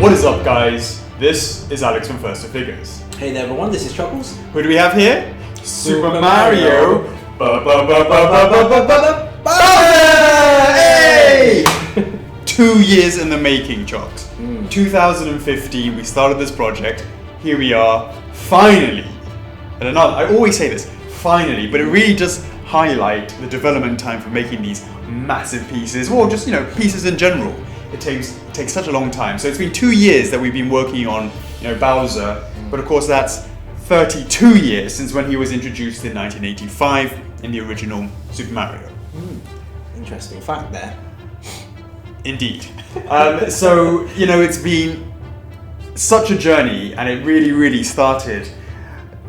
What is up, guys? This is Alex from First to Figures. Hey there everyone, this is Chuckles. Who do we have here? Super Mario. Hey! 2 years in the making, Chocks. 2015, we started this project. Here we are, finally. And I always say this, finally, but it really does highlight the development time for making these massive pieces, or just, pieces in general. It takes such a long time. So it's been 2 years that we've been working on, Bowser, but of course that's 32 years since when he was introduced in 1985 in the original Super Mario. Interesting fact there. Indeed. So, it's been such a journey, and it really, really started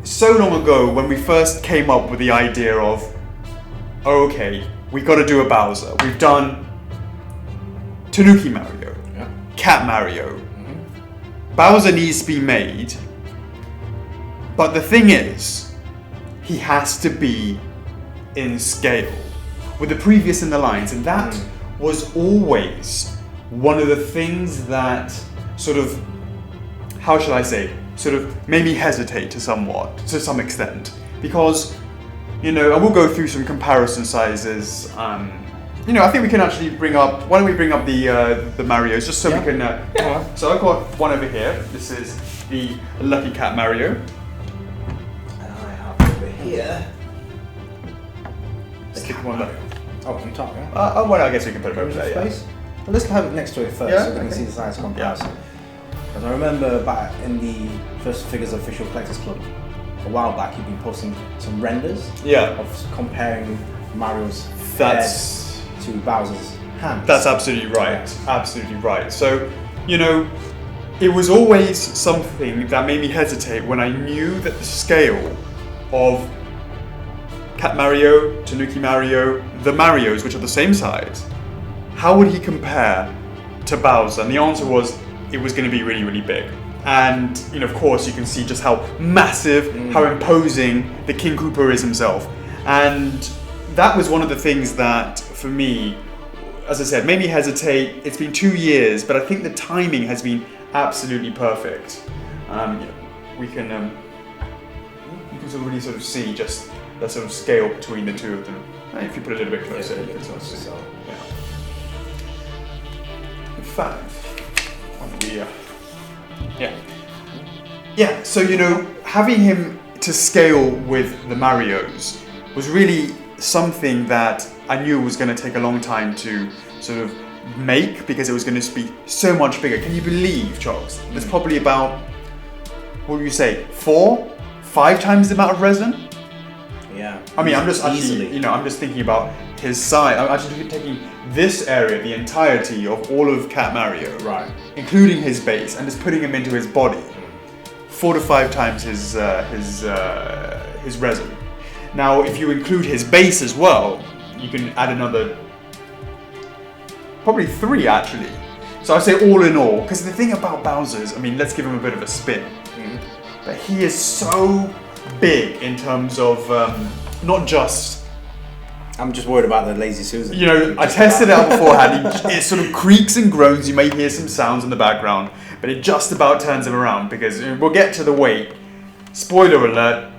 so long ago when we first came up with the idea of, okay, we got to do a Bowser. We've done Tanuki Mario, Cat Mario. Bowser needs to be made, but the thing is, he has to be in scale with the previous in the lines, and that was always one of the things that sort of, how shall I say, sort of made me hesitate to some extent, because, I will go through some comparison sizes. I think we can actually why don't we bring up the Marios, just so we can, So I've got one over here. This is the Lucky Cat Mario. And I have over here the Stick Cat one Mario. there. Oh, on top, yeah? Well, I guess we can put it over there, Space. Well, let's have it next to it first, so we can see the size comparison. Because I remember back in the First Figures Official Collectors Club, a while back, you've been posting some renders of comparing Mario's head to Bowser's hands. That's absolutely right. Absolutely right. So, it was always something that made me hesitate when I knew that the scale of Cat Mario, Tanuki Mario, the Marios, which are the same size, how would he compare to Bowser? And the answer was, it was going to be really, really big. And, of course, you can see just how massive, how imposing the King Koopa is himself. And that was one of the things that, for me, as I said, made me hesitate. It's been 2 years, but I think the timing has been absolutely perfect. We can sort of really sort of see just the sort of scale between the two of them. If you put it a little bit closer, you can sort of see. In fact, so having him to scale with the Marios was really something that I knew was going to take a long time to sort of make, because it was going to be so much bigger. Can you believe, Charles? There's probably about, what would you say, 4-5 times the amount of resin? Yeah. I mean, I'm just easily. actually, I'm just thinking about his size. I'm actually taking this area, the entirety of all of Cat Mario, right, including his base, and just putting him into his body. 4 to 5 times his resin. Now, if you include his base as well, you can add another, probably 3 actually. So I'd say all in all, because the thing about Bowser is, let's give him a bit of a spin. But he is so big in terms of not just. I'm just worried about the lazy Susan. I tested it out beforehand. It sort of creaks and groans. You may hear some sounds in the background, but it just about turns him around, because we'll get to the weight. Spoiler alert,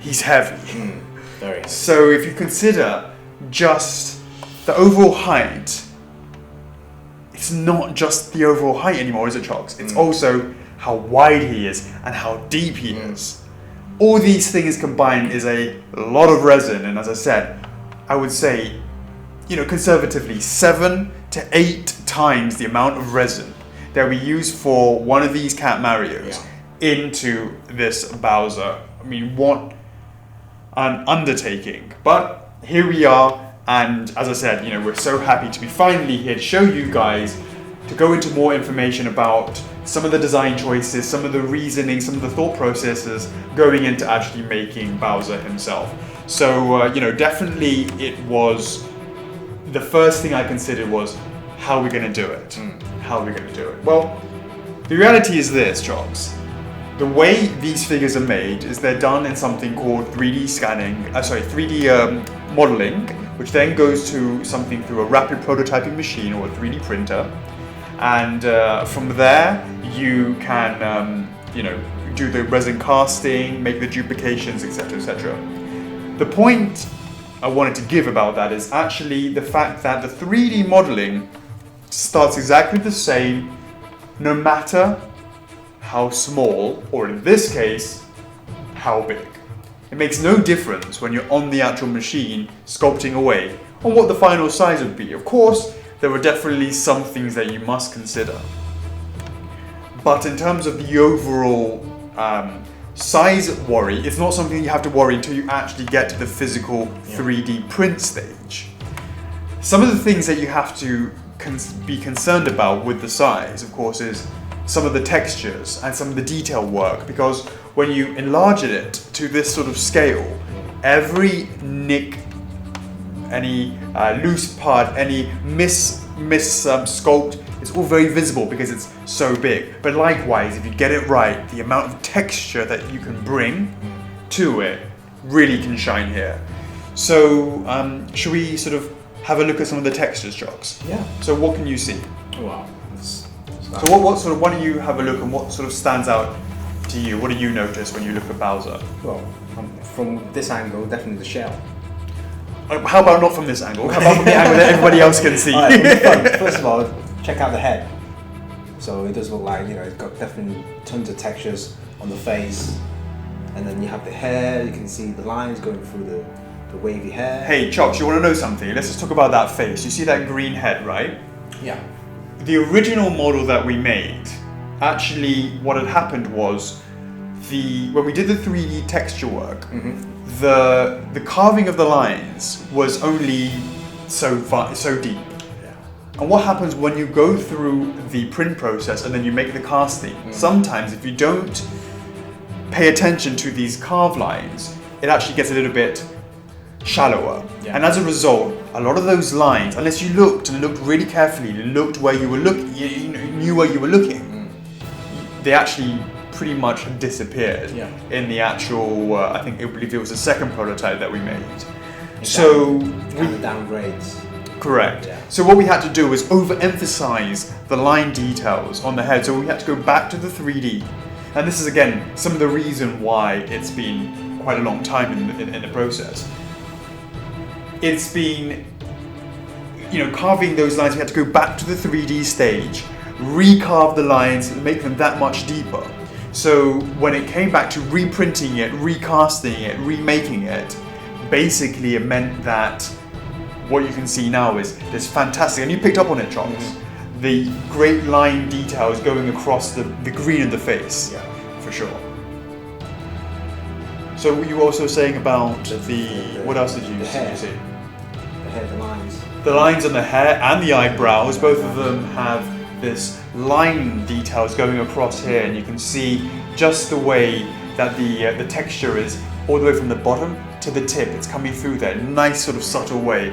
he's heavy. Very heavy. So if you consider just the overall height, it's not just the overall height anymore, is it, Chocks? It's also how wide he is and how deep he is. All these things combined is a lot of resin, and as I said, I would say, conservatively 7 to 8 times the amount of resin that we use for one of these Cat Marios into this Bowser. What an undertaking. But here we are, and as I said, we're so happy to be finally here to show you guys, to go into more information about some of the design choices, some of the reasoning, some of the thought processes going into actually making Bowser himself. So, definitely it was, the first thing I considered was, how are we going to do it? How are we going to do it? Well, the reality is this, Jobs. The way these figures are made is they're done in something called 3D modeling, which then goes to something through a rapid prototyping machine or a 3D printer. and from there you can do the resin casting, make the duplications, etc., etc. The point I wanted to give about that is actually the fact that the 3D modeling starts exactly the same no matter how small, or in this case, how big. It makes no difference when you're on the actual machine sculpting away on what the final size would be. Of course, there are definitely some things that you must consider. But in terms of the overall size worry, it's not something you have to worry until you actually get to the physical 3D print stage. Some of the things that you have to be concerned about with the size, of course, is some of the textures and some of the detail work, because when you enlarge it to this sort of scale, every nick, any loose part, any sculpt, it's all very visible because it's so big. But likewise, if you get it right, the amount of texture that you can bring to it really can shine here. So should we sort of have a look at some of the textures, Jocks? Yeah. So what can you see? Wow. So what sort of, why don't you have a look and what sort of stands out to you? What do you notice when you look at Bowser? Well, from this angle, definitely the shell. How about not from this angle? How about from the angle that everybody else can see? Right, from the front, first of all, check out the head. So it does look like, it's got definitely tons of textures on the face. And then you have the hair, you can see the lines going through the wavy hair. Hey, Chops, you want to know something? Let's just talk about that face. You see that green head, right? Yeah. The original model that we made, actually what had happened was, when we did the 3D texture work, the carving of the lines was only so deep. And what happens when you go through the print process and then you make the casting, sometimes if you don't pay attention to these carved lines, it actually gets a little bit shallower. And as a result, a lot of those lines, unless you looked really carefully, you looked where you were looking, you knew where you were looking, they actually pretty much disappeared in the actual, I believe it was the second prototype that we made. So kind of downgrades. Correct. Yeah. So what we had to do was overemphasize the line details on the head. So we had to go back to the 3D. And this is again some of the reason why it's been quite a long time in the process. It's been, carving those lines. We had to go back to the 3D stage, recarve the lines, and make them that much deeper. So when it came back to reprinting it, recasting it, remaking it, basically it meant that what you can see now is this fantastic, and you picked up on it, Chonks, the great line details going across the green of the face, for sure. So were you also saying about what else did you see? The hair, the lines. The lines on the hair and the eyebrows, both of them have this line details going across here, and you can see just the way that the texture is all the way from the bottom to the tip. It's coming through there, nice sort of subtle way,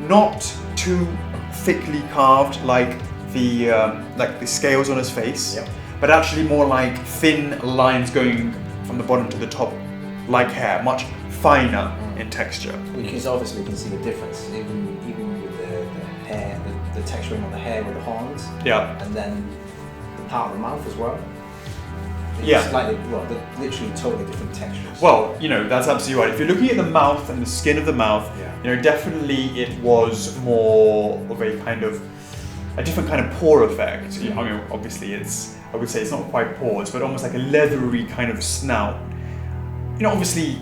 not too thickly carved like the scales on his face, but actually more like thin lines going from the bottom to the top, like hair, much finer in texture. Because obviously you can see the difference, even with the hair, the texturing on the hair with the horns, and then the part of the mouth as well. It's slightly, they're literally totally different textures. Well, that's absolutely right. If you're looking at the mouth and the skin of the mouth, definitely it was more of a different kind of pore effect. I mean, obviously I would say it's not quite pores, but almost like a leathery kind of snout. Obviously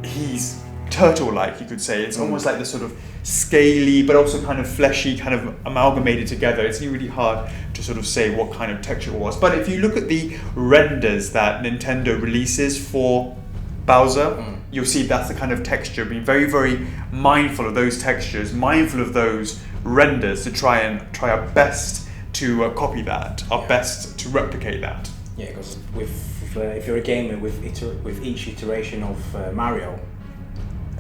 he's turtle-like, you could say. It's almost like this sort of scaly, but also kind of fleshy, kind of amalgamated together. It's really hard to sort of say what kind of texture it was. But if you look at the renders that Nintendo releases for Bowser, you'll see that's the kind of texture. Being very, very mindful of those textures, mindful of those renders to try our best to copy that, our best to replicate that. Yeah, because if you're a gamer with each iteration of Mario,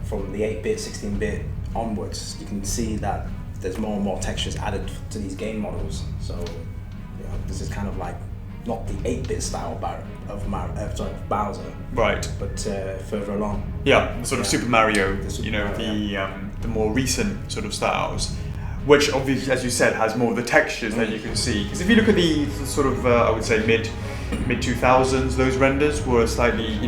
from the 8-bit, 16-bit onwards, you can see that there's more and more textures added to these game models. So this is kind of like not the 8-bit style of Bowser, right? But further along. Yeah, the sort of Super Mario, the more recent sort of styles. which obviously, as you said, has more of the textures that you can see. Because if you look at the sort of, I would say mid 2000s, those renders were slightly,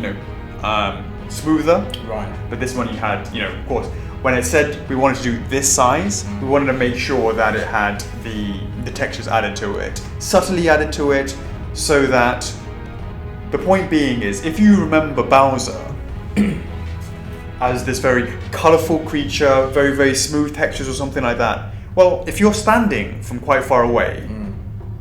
smoother. Right. But this one you had, of course, when it said we wanted to do this size, we wanted to make sure that it had the textures added to it, subtly added to it, so that the point being is, if you remember Bowser as this very colourful creature, very, very smooth textures or something like that, well, if you're standing from quite far away,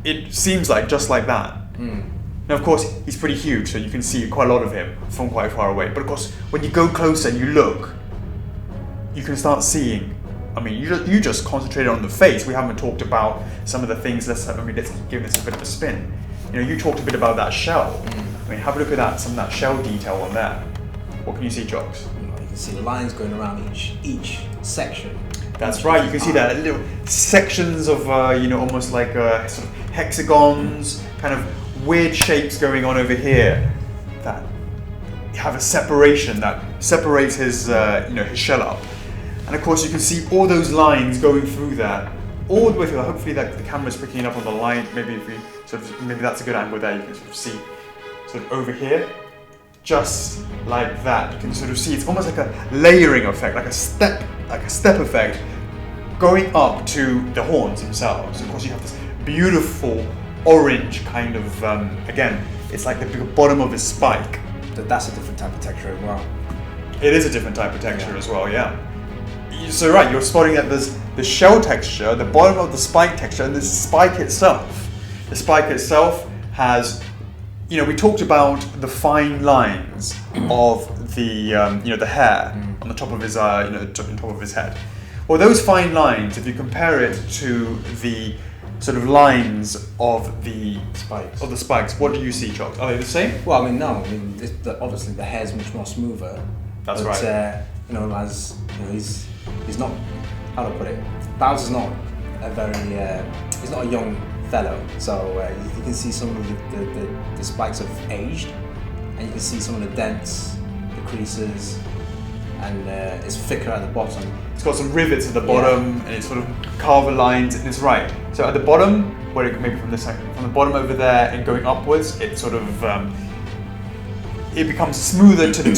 it seems like just like that. Now, of course, he's pretty huge, so you can see quite a lot of him from quite far away. But of course, when you go closer and you look, you can start seeing. I mean, you just concentrated on the face. We haven't talked about some of the things. Let's give this a bit of a spin. You talked a bit about that shell. I mean, have a look at that. Some of that shell detail on there. What can you see, Jocks? You can see the lines going around each section. That's right. You can see that little sections of almost like sort of hexagons, kind of weird shapes going on over here that have a separation that separates his his shell up. And of course you can see all those lines going through that all the way through. Hopefully that the camera's picking up on the line. Maybe maybe that's a good angle there. You can sort of see sort of over here, just like that. You can sort of see it's almost like a layering effect, like a step effect going up to the horns themselves. Of course you have this beautiful orange kind of again, it's like the bottom of his spike. That's a different type of texture as well. It is a different type of texture as well, yeah. So right, you're spotting that there's the shell texture, the bottom of the spike texture, and the spike itself. The spike itself has, we talked about the fine lines of the the hair on the top of his on top of his head. Well, those fine lines, if you compare it to the sort of lines of the spikes, what do you see, Chalk? Are they the same? Well, I mean, no. I mean, obviously the hair's much more smoother. That's right. As he's not. How do I put it? Bowser's not a very. He's not a young fellow, so you can see some of the spikes have aged, and you can see some of the dents, the creases, and it's thicker at the bottom. It's got some rivets at the bottom, and it's sort of carver lines, and it's right. So at the bottom, where it maybe from the bottom over there and going upwards, it sort of it becomes smoother to the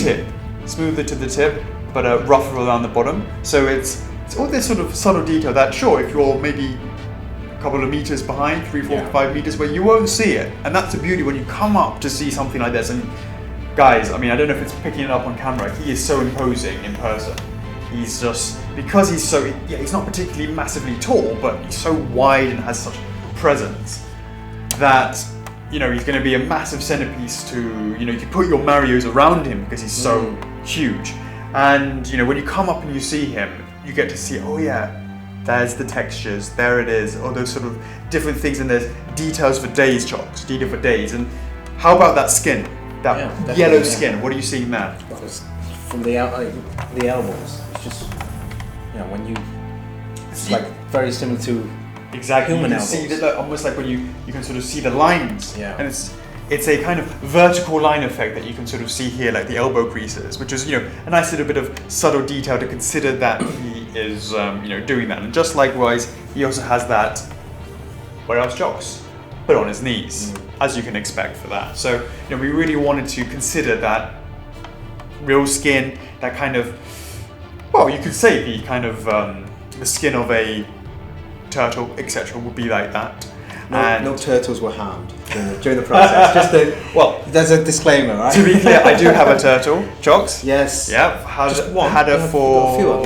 tip, but rougher around the bottom. So it's all this sort of subtle detail that, sure, if you're maybe a couple of meters behind, 3, 4, 5 meters, where you won't see it, and that's the beauty when you come up to see something like this. And guys, I mean, I don't know if it's picking it up on camera. He is so imposing in person. He's just, because he's so, he's not particularly massively tall, but he's so wide and has such presence that, he's going to be a massive centerpiece to, you can put your Marios around him because he's so huge. And, when you come up and you see him, you get to see, oh yeah, there's the textures, there it is, all those sort of different things, and there's details for days, Chocks, detail for days. And how about that skin? That yellow skin, what are you seeing there? From the elbows, it's just, when you, it's like very similar to exactly human you can elbows. see that, almost like when you can sort of see the lines, and it's a kind of vertical line effect that you can sort of see here, like the elbow creases, which is a nice little bit of subtle detail to consider that he is doing that. And just likewise, he also has that, where else, Jocks? Put on his knees, as you can expect for that. So we really wanted to consider that real skin, that kind of, well, you could say the kind of the skin of a turtle, etc., would be like that. No turtles were harmed during the process. There's a disclaimer, right? To be clear, I do have a turtle, Chocks. Yes. Yep. Had it for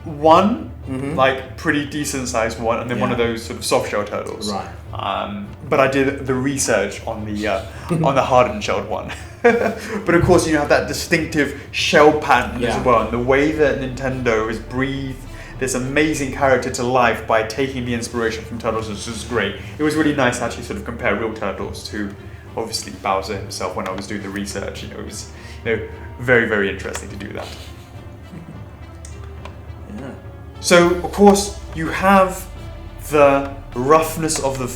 one. Like pretty decent sized one, and then one of those sort of soft shell turtles. Right. But I did the research on the on the hardened shelled one. But of course, you have that distinctive shell pattern as well, and the way that Nintendo has breathed this amazing character to life by taking the inspiration from turtles is just great. It was really nice to actually sort of compare real turtles to, obviously, Bowser himself when I was doing the research. It was very, very interesting to do that. So of course you have the roughness of the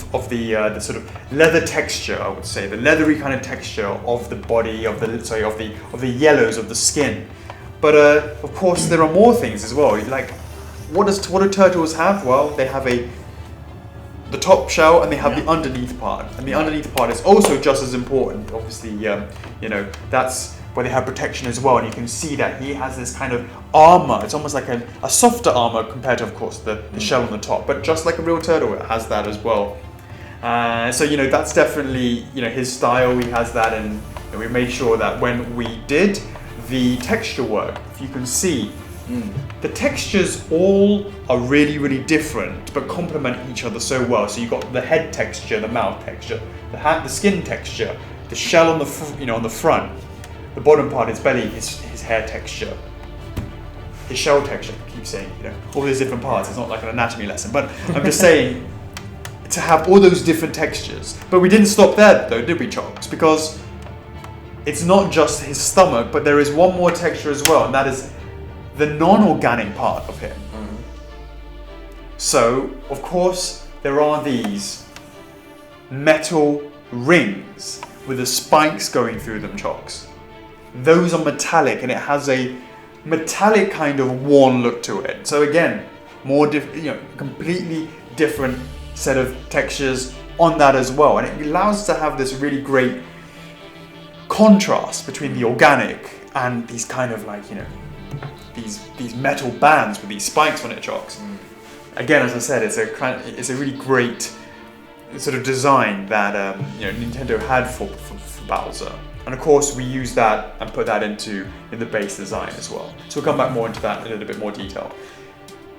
sort of leather texture, I would say, the leathery kind of texture of the body of the yellows of the skin. But of course, there are more things as well. Like, what do turtles have? Well, they have the top shell and they have the underneath part, and the underneath part is also just as important. Obviously, you know, that's where they have protection as well, and you can see that he has this kind of armor. It's almost like a softer armor compared to, of course, the shell on the top, but just like a real turtle, it has that as well. So, you know, that's definitely, you know, his style. He has that, and we made sure that when we did the texture work, if you can see, the textures all are really, really different, but complement each other so well. So you've got the head texture, the mouth texture, the skin texture, the shell on the on the front, the bottom part, his belly, his hair texture, his shell texture. I keep saying, you know, all these different parts. It's not like an anatomy lesson, but I'm just saying to have all those different textures. But we didn't stop there, though, did we, Chocks? Because it's not just his stomach, but there is one more texture as well, and that is the non-organic part of him. So, of course, there are these metal rings with the spikes going through them, Chocks. Those are metallic, and it has a metallic kind of worn look to it. So again, completely different set of textures on that as well, and it allows us to have this really great contrast between the organic and these kind of like, you know, these metal bands with these spikes on it, Chocks. Again, as I said, it's a really great sort of design that Nintendo had for Bowser, and of course we use that and put that in the base design as well. So we'll come back more into that in a little bit more detail.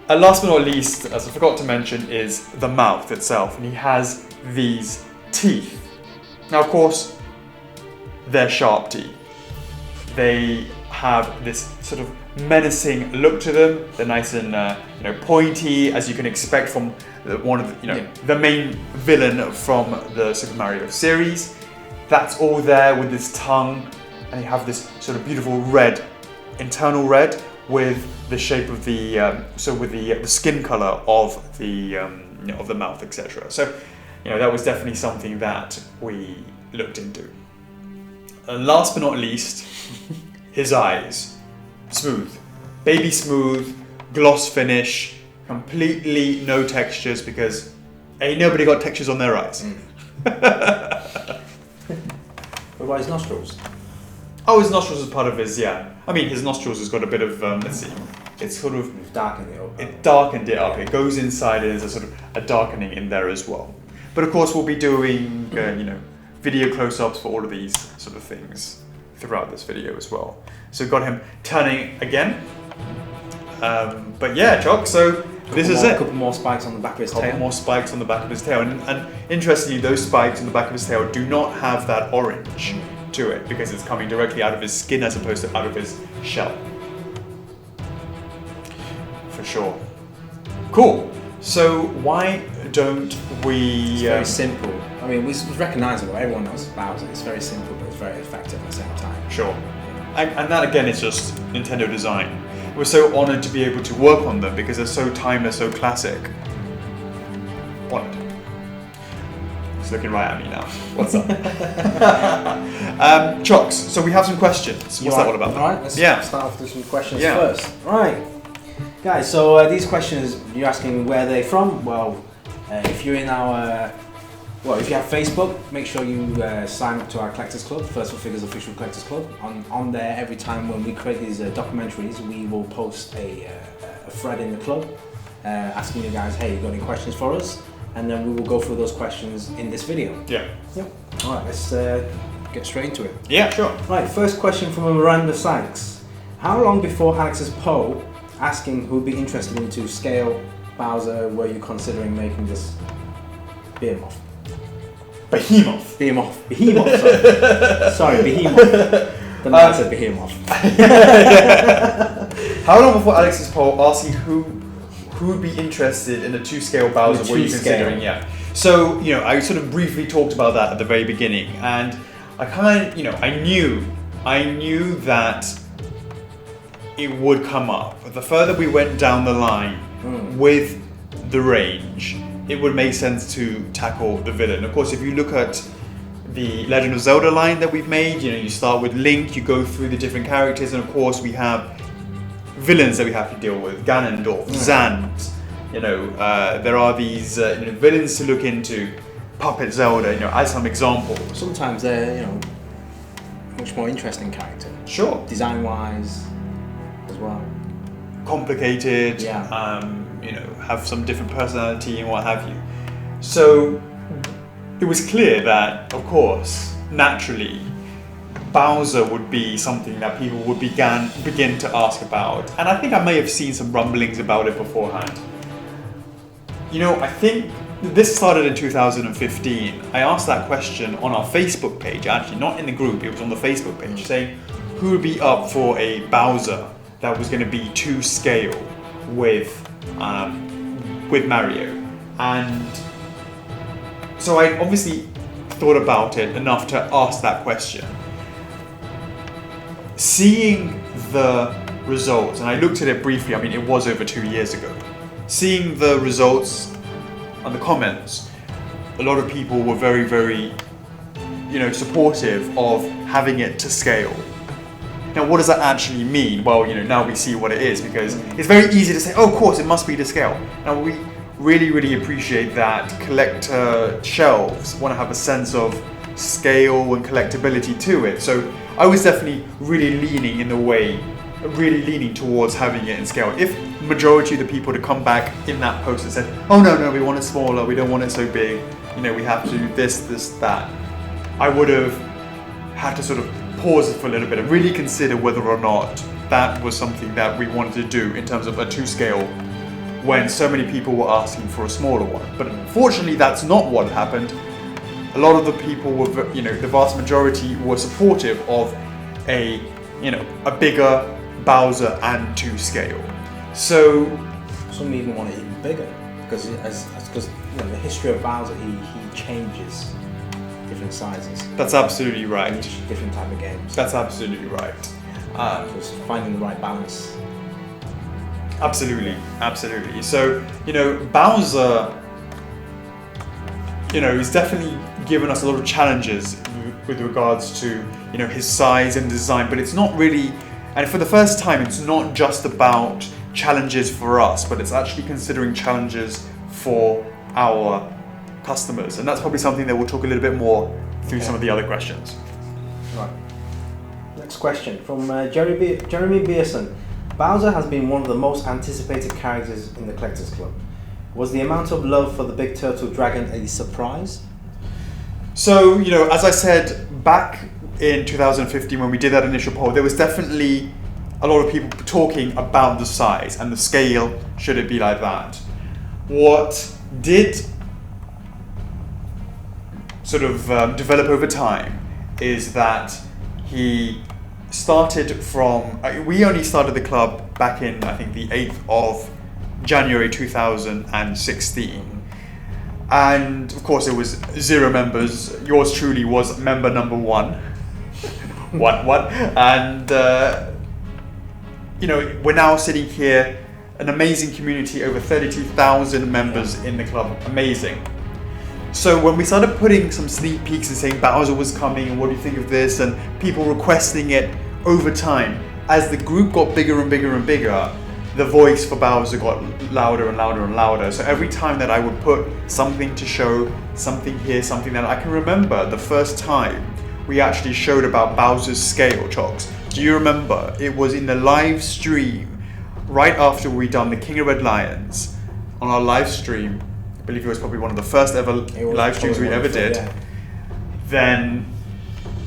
And last but not least, as I forgot to mention, is the mouth itself, and he has these teeth. Now, of course, they're sharp teeth. They have this sort of menacing look to them. They're nice and pointy, as you can expect from one of the main villain from the Super Mario series. That's all there with this tongue, and you have this sort of beautiful red, internal red, with the shape of the the skin color of the mouth, etc. So, that was definitely something that we looked into. And last but not least, his eyes. Smooth. Baby smooth, gloss finish, completely no textures, because ain't nobody got textures on their eyes. What about his nostrils? Oh, his nostrils is part of his, I mean, his nostrils has got a bit of, let's see, it's sort of... You've darkened it up. It darkened it up. It goes inside, and there's a sort of a darkening in there as well. But of course, we'll be doing, video close-ups for all of these sort of things throughout this video as well. So we've got him turning again. But yeah, Choc, so this is it. A couple more spikes on the back of his tail. A couple more spikes on the back of his tail. And interestingly, those spikes on the back of his tail do not have that orange to it, because it's coming directly out of his skin as opposed to out of his shell. For sure. Cool. So why don't we... It's very simple. I mean, it's recognisable. Everyone knows Bowser. It's very simple, but it's very effective at the same time. Sure. And that, again, is just Nintendo design. We're so honoured to be able to work on them because they're so timeless, so classic. What? He's looking right at me now. What's up? Chocks, so we have some questions. What's that all about? Alright, let's start off with some questions first. Right. Guys, so these questions, you're asking where they're from. Well, if you're in our... if you have Facebook, make sure you sign up to our Collectors Club, First for Figures Official Collectors Club. On there, every time when we create these documentaries, we will post a thread in the club asking you guys, hey, you got any questions for us? And then we will go through those questions in this video. Yeah. Yep. All right, let's get straight into it. Yeah, sure. Right, first question from Miranda Sykes. How long before Alex's poll asking who'd be interested into scale Bowser were you considering making this behemoth? Behemoth, sorry, behemoth. The man said behemoth. How long before Alex's poll asking who would be interested in a 2-scale Bowser were you considering? Yeah. So, I sort of briefly talked about that at the very beginning, and I kind of, I knew that it would come up. The further we went down the line with the range, it would make sense to tackle the villain. Of course, if you look at the Legend of Zelda line that we've made, you start with Link, you go through the different characters, and of course we have villains that we have to deal with, Ganondorf, Zant. There are these villains to look into, Puppet Zelda, as some examples. Sometimes they're, much more interesting character. Sure. Design-wise, as well. Complicated. Have some different personality and what have you. So it was clear that, of course, naturally, Bowser would be something that people would begin to ask about. And I think I may have seen some rumblings about it beforehand. I think this started in 2015. I asked that question on our Facebook page, actually, not in the group, it was on the Facebook page, saying who would be up for a Bowser that was going to be to scale with Mario. And so I obviously thought about it enough to ask that question. Seeing the results, and I looked at it briefly, it was over 2 years ago. Seeing the results and the comments, a lot of people were very, very, supportive of having it to scale. Now, what does that actually mean? Well, now we see what it is, because it's very easy to say, oh, of course, it must be to scale. Now, we really, really appreciate that collector shelves want to have a sense of scale and collectability to it. So I was definitely really leaning towards having it in scale. If majority of the people to come back in that post and said, oh no, we want it smaller, we don't want it so big, we have to do this, that, I would have had to sort of pause it for a little bit and really consider whether or not that was something that we wanted to do in terms of a 2 scale when so many people were asking for a smaller one. But unfortunately, that's not what happened. A lot of the people were, the vast majority were supportive of a bigger Bowser and 2 scale. So some even want it even bigger because the history of Bowser, he changes different sizes. That's absolutely right. Different type of games. That's absolutely right. Just finding the right balance. Absolutely. So, Bowser, he's definitely given us a lot of challenges with regards to, his size and design, but it's not really, and for the first time, it's not just about challenges for us, but it's actually considering challenges for our customers. And that's probably something that we'll talk a little bit more through some of the other questions. Right. Next question from Jeremy Beerson. Bowser has been one of the most anticipated characters in the Collectors Club. Was the amount of love for the big turtle dragon a surprise? So, as I said, back in 2015 when we did that initial poll, there was definitely a lot of people talking about the size and the scale, should it be like that. What did sort of develop over time is that he started from, we only started the club back in, I think, the 8th of January 2016. And of course it was 0 members. Yours truly was member number 1. What? And, we're now sitting here, an amazing community, over 32,000 members in the club. Amazing. So when we started putting some sneak peeks and saying Bowser was coming and what do you think of this, and people requesting it over time, as the group got bigger and bigger and bigger, the voice for Bowser got louder and louder and louder. So every time that I would put something to show, something here, something there, I can remember the first time we actually showed about Bowser's scale, Chocks. Do you remember? It was in the live stream right after we'd done the King of Red Lions. On our live stream, I believe it was probably one of the first ever live streams we ever did. Yeah. Then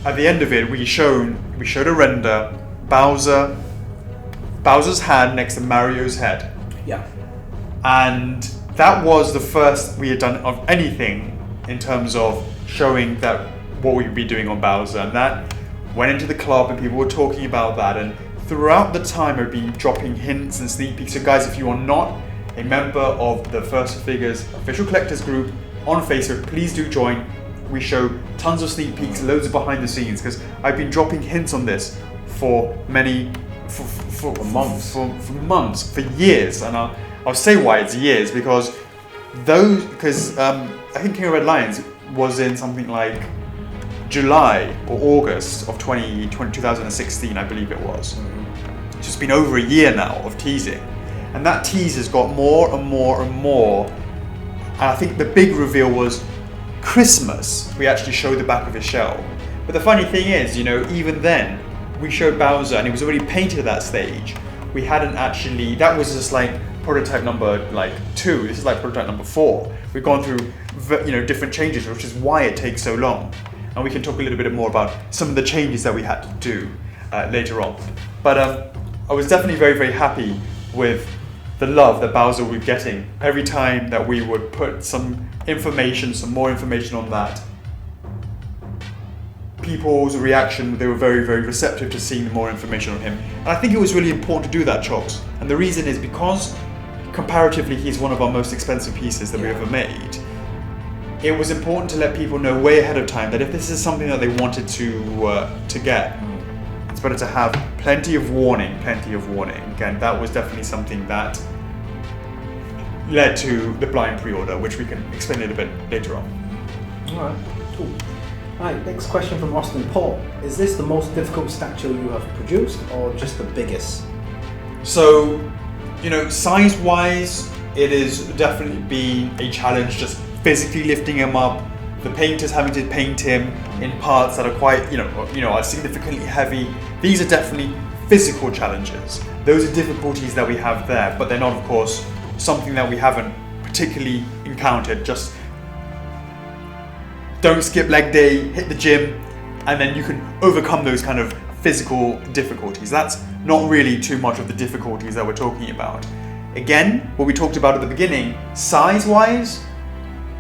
at the end of it, we showed a render, Bowser's hand next to Mario's head. Yeah. And that was the first we had done of anything in terms of showing that what we'd be doing on Bowser, and that went into the club and people were talking about that, and throughout the time I've been dropping hints and sneak peeks. So guys, if you are not a member of the First Figures official collectors group on Facebook, please do join. We show tons of sneak peeks, loads of behind the scenes, because I've been dropping hints on this for months, for years, and I'll say why it's years, because I think King of Red Lions was in something like July or August of 2016, I believe it was. It's just been over a year now of teasing. And that tease has got more and more and more. And I think the big reveal was Christmas. We actually showed the back of his shell. But the funny thing is, you know, even then, we showed Bowser and he was already painted at that stage. We hadn't actually, that was just like prototype number 2. This is like prototype number 4. We've gone through, you know, different changes, which is why it takes so long. And we can talk a little bit more about some of the changes that we had to do later on. But I was definitely very, very happy with the love that Bowser would be getting every time that we would put some information, some more information on that. People's reaction, they were very, very receptive to seeing more information on him. And I think it was really important to do that, Chocks. And the reason is because comparatively he's one of our most expensive pieces that we ever made. It was important to let people know way ahead of time that if this is something that they wanted to get, it's better to have plenty of warning. Again, that was definitely something that led to the blind pre-order, which we can explain a little bit later on. Alright, cool. Alright, next question from Austin Paul. Is this the most difficult statue you have produced or just the biggest? So, you know, size-wise, it has definitely been a challenge just physically lifting him up, the painters having to paint him in parts that are quite, you know, are significantly heavy. These are definitely physical challenges. Those are difficulties that we have there, but they're not, of course, something that we haven't particularly encountered. Just don't skip leg day, hit the gym, and then you can overcome those kind of physical difficulties. That's not really too much of the difficulties that we're talking about. Again, what we talked about at the beginning, size-wise,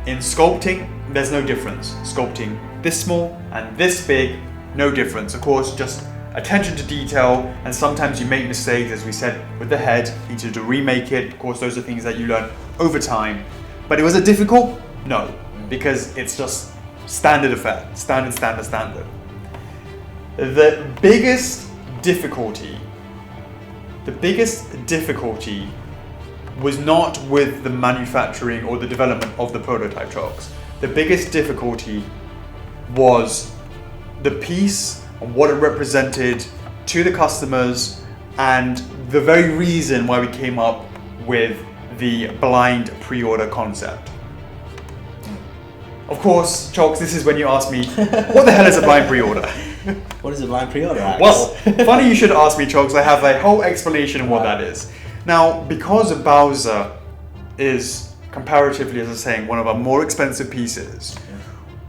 in sculpting, there's no difference. Sculpting this small and this big, no difference. Of course, just attention to detail, and sometimes you make mistakes, as we said, with the head, you need to remake it. Of course, those are things that you learn over time. But was it difficult? No, because it's just standard affair. Standard. The biggest difficulty was not with the manufacturing or the development of the prototype Chocks. The biggest difficulty was the piece and what it represented to the customers, and the very reason why we came up with the blind pre-order concept. Of course, Chocks, this is when you ask me, what the hell is a blind pre-order? What is a blind pre-order, Alex? Well, funny you should ask me, Chocks. I have a whole explanation of what that is. Now, because Bowser is comparatively, as I was saying, one of our more expensive pieces,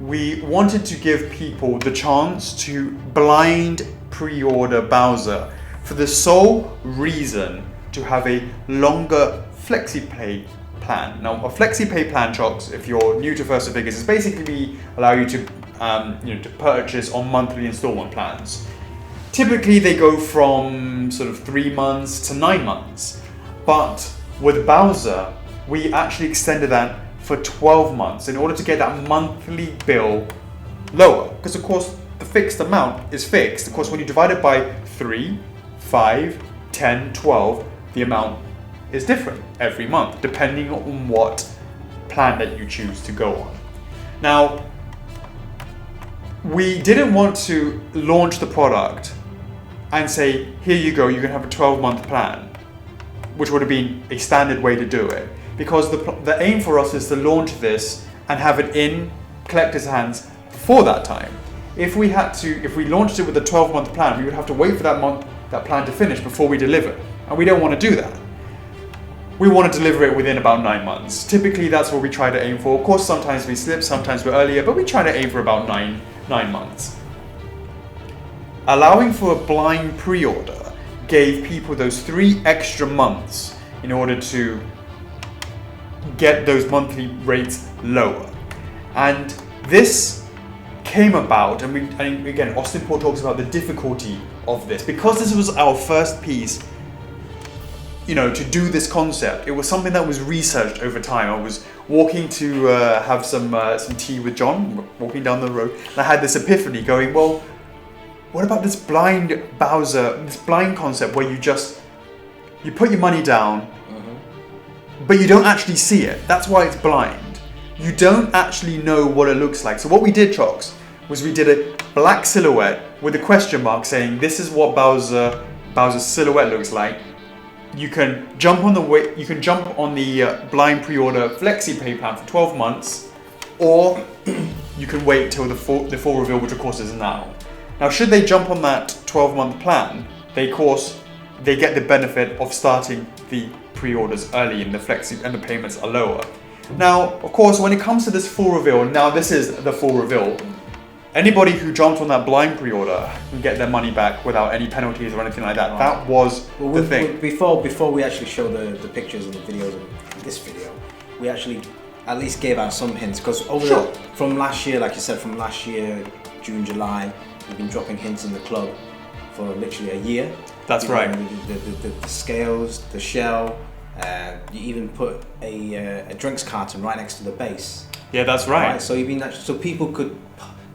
we wanted to give people the chance to blind pre-order Bowser for the sole reason to have a longer flexi-pay plan. Now, a flexi-pay plan, Chocks, if you're new to First Figures, is basically allow you to to purchase on monthly installment plans. Typically, they go from sort of 3 months to 9 months. But with Bowser, we actually extended that for 12 months in order to get that monthly bill lower. Because of course, the fixed amount is fixed. Of course, when you divide it by 3, 5, 10, 12, the amount is different every month, depending on what plan that you choose to go on. Now, we didn't want to launch the product and say, here you go, you can have a 12-month plan, which would have been a standard way to do it. Because the aim for us is to launch this and have it in collectors' hands before that time. If we launched it with a 12-month plan, we would have to wait for that plan to finish before we deliver. And we don't want to do that. We want to deliver it within about 9 months. Typically, that's what we try to aim for. Of course, sometimes we slip, sometimes we're earlier, but we try to aim for about 9 months. Allowing for a blind pre-order gave people those 3 extra months in order to get those monthly rates lower. And this came about, and again, Austin Paul talks about the difficulty of this. Because this was our first piece, to do this concept, it was something that was researched over time. I was walking to have some tea with John, walking down the road, and I had this epiphany going, well, what about this blind Bowser, this blind concept where you put your money down, but you don't actually see it. That's why it's blind. You don't actually know what it looks like. So what we did, Chocks, was we did a black silhouette with a question mark saying, this is what Bowser Bowser's silhouette looks like, you can jump on the blind pre-order flexi pay plan for 12 months, or you can wait till the full reveal, which of course is now. Now, should they jump on that 12-month plan, they get the benefit of starting the pre-orders early and the flexi and the payments are lower. Now, of course, when it comes to this full reveal, now this is the full reveal. Anybody who jumped on that blind pre-order can get their money back without any penalties or anything like that. Right. That was the thing. Before we actually show the pictures and the videos of this video, we actually at least gave out some hints, because from last year, like you said, from last year, June, July, we've been dropping hints in the club for literally a year. That's right. The scales, the shell, you even put a drinks carton right next to the base. Yeah, that's right. So you've been so people could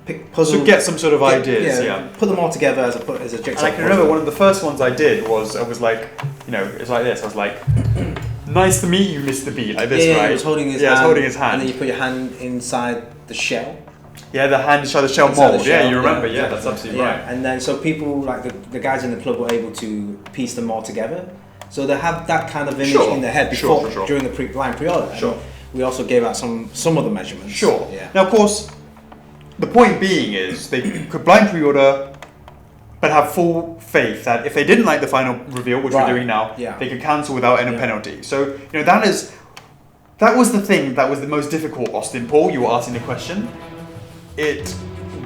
pick puzzle. To get some sort of ideas, put them all together as a jigsaw. I can remember one of the first ones I did was I was like, it's like this. I was like, nice to meet you, Mr. B, like this, right? Yeah, he was holding his hand. Yeah, holding his hand. And then you put your hand inside the shell. Yeah, the hand inside the shell mold. Yeah, you remember. Yeah, that's absolutely right. And then so people like the guys in the club were able to piece them all together. So they have that kind of image in their head before during the blind pre-order. Sure. We also gave out some of the measurements. Sure. Yeah. Now, of course, the point being is they could blind pre-order, but have full faith that if they didn't like the final reveal, which we're doing now, they could cancel without any penalty. So that was the thing that was the most difficult. Austin Paul, you were asking the question. It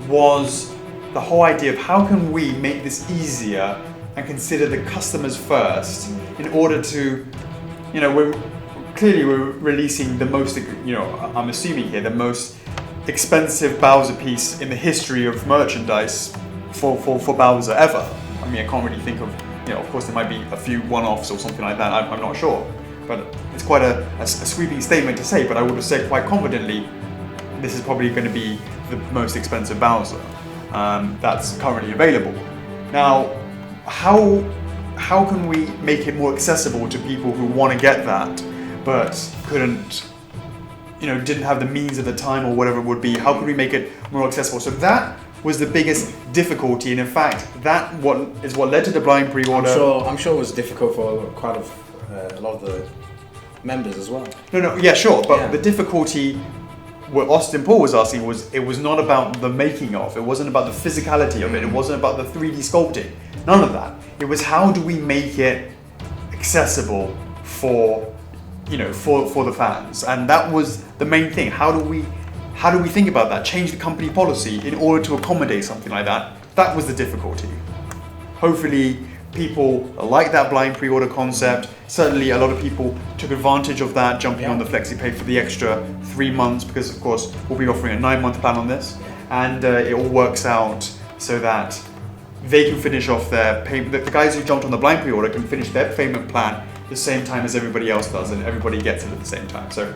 was the whole idea of how can we make this easier and consider the customers first in order to, we're releasing the most, I'm assuming here, the most expensive Bowser piece in the history of merchandise for Bowser ever. I mean, I can't really think of, of course there might be a few one-offs or something like that, I'm not sure. But it's quite a sweeping statement to say, but I would have said quite confidently, this is probably going to be the most expensive Bowser that's currently available. Now, how can we make it more accessible to people who want to get that, but couldn't, didn't have the means at the time or whatever it would be? How can we make it more accessible? So that was the biggest difficulty, and in fact, that is what led to the blind pre-order. I'm sure it was difficult for quite a lot of the members as well. But the difficulty, what Austin Paul was asking was, it was not about the making of, it wasn't about the physicality of it, it wasn't about the 3D sculpting, none of that. It was how do we make it accessible for the fans, and that was the main thing. How do we think about that? Change the company policy in order to accommodate something like that. That was the difficulty. Hopefully people like that blind pre-order concept. Certainly a lot of people took advantage of that, jumping on the FlexiPay for the extra 3 months, because of course we'll be offering a 9-month plan on this, and it all works out so that they can finish off their payment. The guys who jumped on the blind pre-order can finish their payment plan the same time as everybody else does, and everybody gets it at the same time. So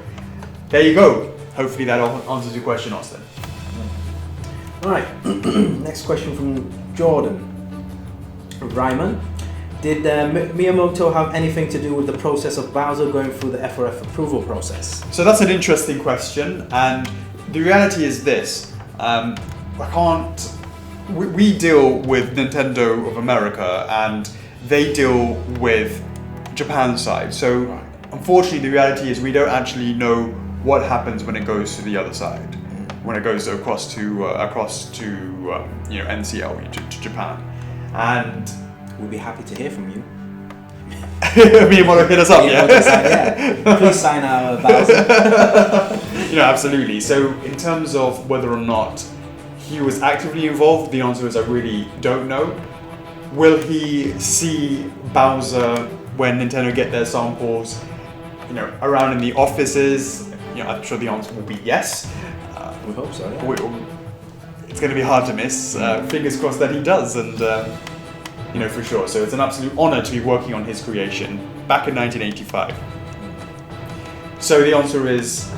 there you go. Hopefully that answers your question, Austin. All right. Next question from Jordan. Ryman. Did Miyamoto have anything to do with the process of Bowser going through the F4F approval process? So that's an interesting question, and the reality is this. We deal with Nintendo of America, and they deal with Japan side. So unfortunately, the reality is we don't actually know what happens when it goes to the other side, when it goes across to NCL, to Japan. And we'll be happy to hear from you. Miyamoto, hit us up, Please sign our Bowser. Absolutely. So in terms of whether or not he was actively involved, the answer is I really don't know. Will he see Bowser when Nintendo get their samples, around in the offices? I'm sure the answer will be yes. We hope so, yeah. It's going to be hard to miss. Fingers crossed that he does, and for sure. So it's an absolute honor to be working on his creation back in 1985. So the answer is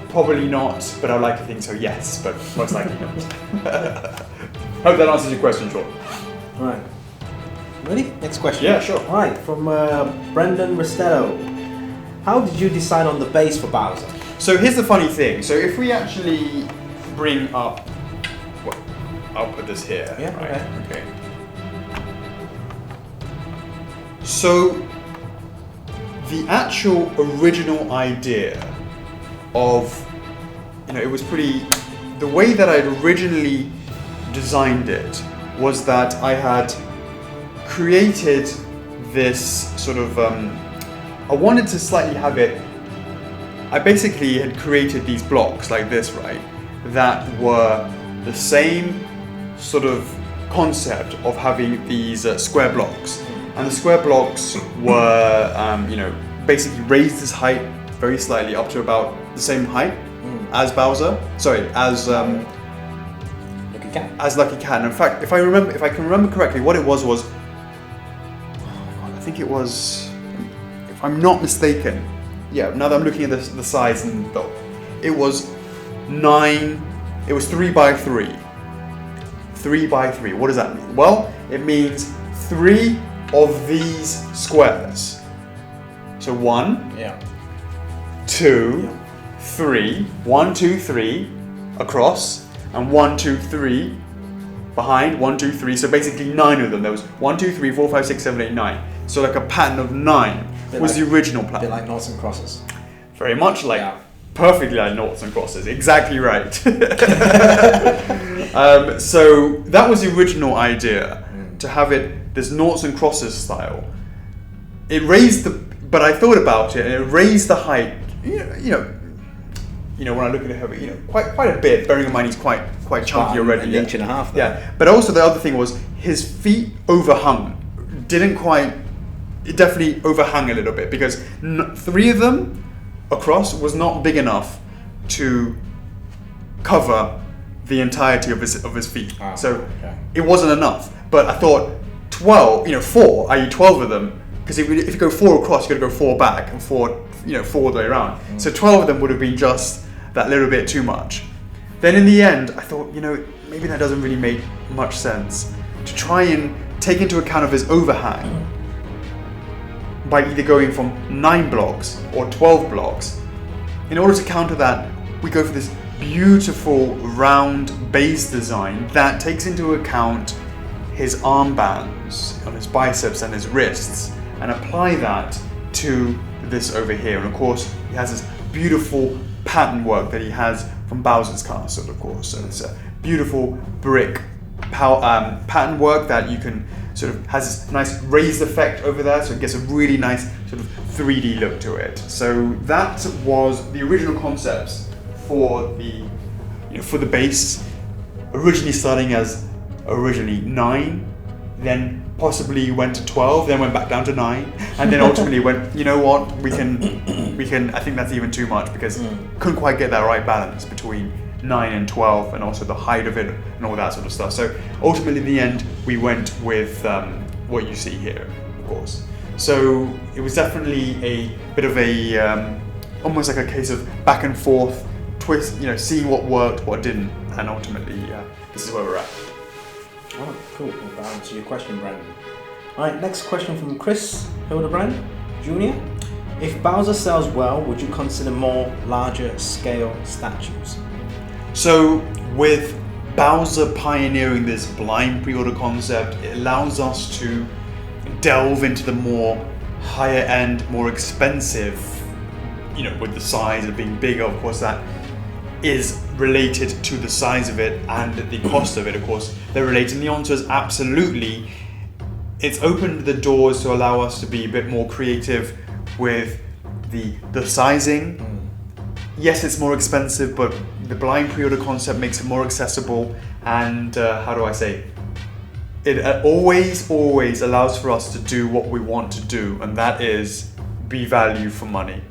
probably not, but I'd like to think so, yes, but most likely not. Hope that answers your question, Sean. All right. Ready? Next question. Yeah, sure. All right, from Brendan Restello. How did you decide on the base for Bowser? So here's the funny thing. So if we actually bring up, I'll put this here. Yeah. Right? Okay. So, the actual original idea of, it was pretty, the way that I'd originally designed it was that I had created this sort of, I wanted to slightly have it, I basically had created these blocks like this, right, that were the same sort of concept of having these square blocks. And the square blocks were, basically raised this height very slightly up to about the same height as Bowser. Sorry, as Lucky Cat. As Lucky Cat. And in fact, if I can remember correctly, what it was, I think it was, if I'm not mistaken, yeah. Now that I'm looking at the size and it was 9. It was 3 by 3. 3 by 3. What does that mean? Well, it means 3 of these squares. So 1, 2, 3. 1, 2, 3 across, and 1, 2, 3 behind. 1, 2, 3. So basically 9 of them. There was 1, 2, 3, 4, 5, 6, 7, 8, 9. So like a pattern of 9 was the original plan. A bit like noughts and crosses. Very much like. Yeah. Perfectly like noughts and crosses, exactly right. So that was the original idea, to have it this noughts and crosses style. It raised but I thought about it, and it raised the height. When I look at it, quite a bit. Bearing in mind he's quite chunky already. An inch and a half. Though. Yeah, but also the other thing was his feet overhung. It definitely overhung a little bit because 3 of them across was not big enough to cover the entirety of his feet. It wasn't enough. But I thought 12, 4, i.e. 12 of them, because if you go 4 across, you got to go 4 back and 4 all the way around. So 12 of them would have been just that little bit too much. Then in the end, I thought, maybe that doesn't really make much sense to try and take into account of his overhang by either going from 9 blocks or 12 blocks. In order to counter that, we go for this beautiful round base design that takes into account his armbands on his biceps and his wrists and apply that to this over here. And of course, he has this beautiful pattern work that he has from Bowser's Castle, of course. So it's a beautiful brick pattern work that you can sort of has this nice raised effect over there, so it gets a really nice sort of 3D look to it. So that was the original concepts for the base, originally starting as 9, then possibly went to 12, then went back down to 9, and then ultimately went, we can. I think that's even too much because couldn't quite get that right balance between 9 and 12, and also the height of it and all that sort of stuff. So ultimately in the end we went with what you see here, of course. So it was definitely a bit of a almost like a case of back and forth twist, seeing what worked, what didn't, and ultimately this is where we're at. Oh, cool. Well, that answers your question, Brandon. Alright, next question from Chris Hildebrand Jr. If Bowser sells well, would you consider more larger scale statues? So with Bowser pioneering this blind pre-order concept, it allows us to delve into the more higher end, more expensive, with the size of being bigger, of course that is related to the size of it and the cost of it, of course they're related. And the answer is absolutely. It's opened the doors to allow us to be a bit more creative with the sizing. Yes, it's more expensive, but the blind pre-order concept makes it more accessible, and it always allows for us to do what we want to do, and that is be value for money.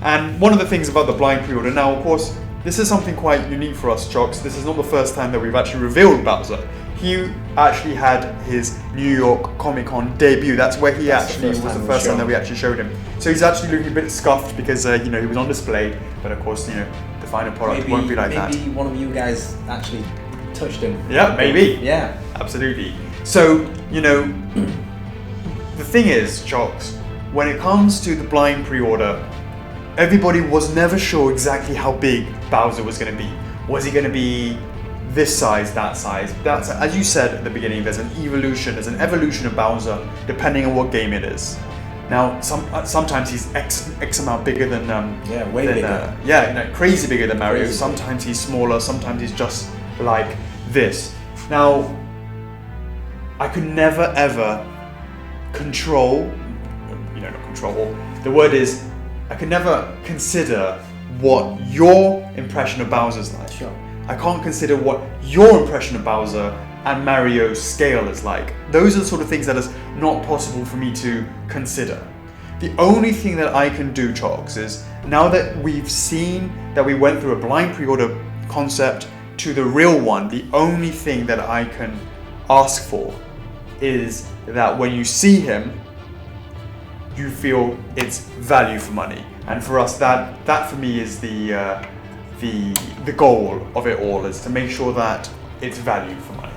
And one of the things about the blind pre-order, now of course, this is something quite unique for us, Chocks. This is not the first time that we've actually revealed Bowser. He actually had his New York Comic Con debut. That's where he was the first time that we actually showed him. So he's actually looking a bit scuffed because he was on display, but of course the final product won't be like that. Maybe one of you guys actually touched him. Yeah, maybe. Yeah, absolutely. So the thing is, Chocks, when it comes to the blind pre-order, everybody was never sure exactly how big Bowser was going to be. Was he going to be this size, that size. That's, as you said at the beginning, there's an evolution of Bowser depending on what game it is. Now, sometimes he's X amount bigger than bigger. Crazy bigger than Mario. Crazy. Sometimes he's smaller. Sometimes he's just like this. Now, I could never ever control. Not control. The word is, I could never consider what your impression of Bowser's like. Sure. I can't consider what your impression of Bowser and Mario's scale is like. Those are the sort of things that is not possible for me to consider. The only thing that I can do, Chalks, is now that we've seen that we went through a blind pre-order concept to the real one, the only thing that I can ask for is that when you see him, you feel it's value for money. And for us, that for me is the goal of it all, is to make sure that it's value for money.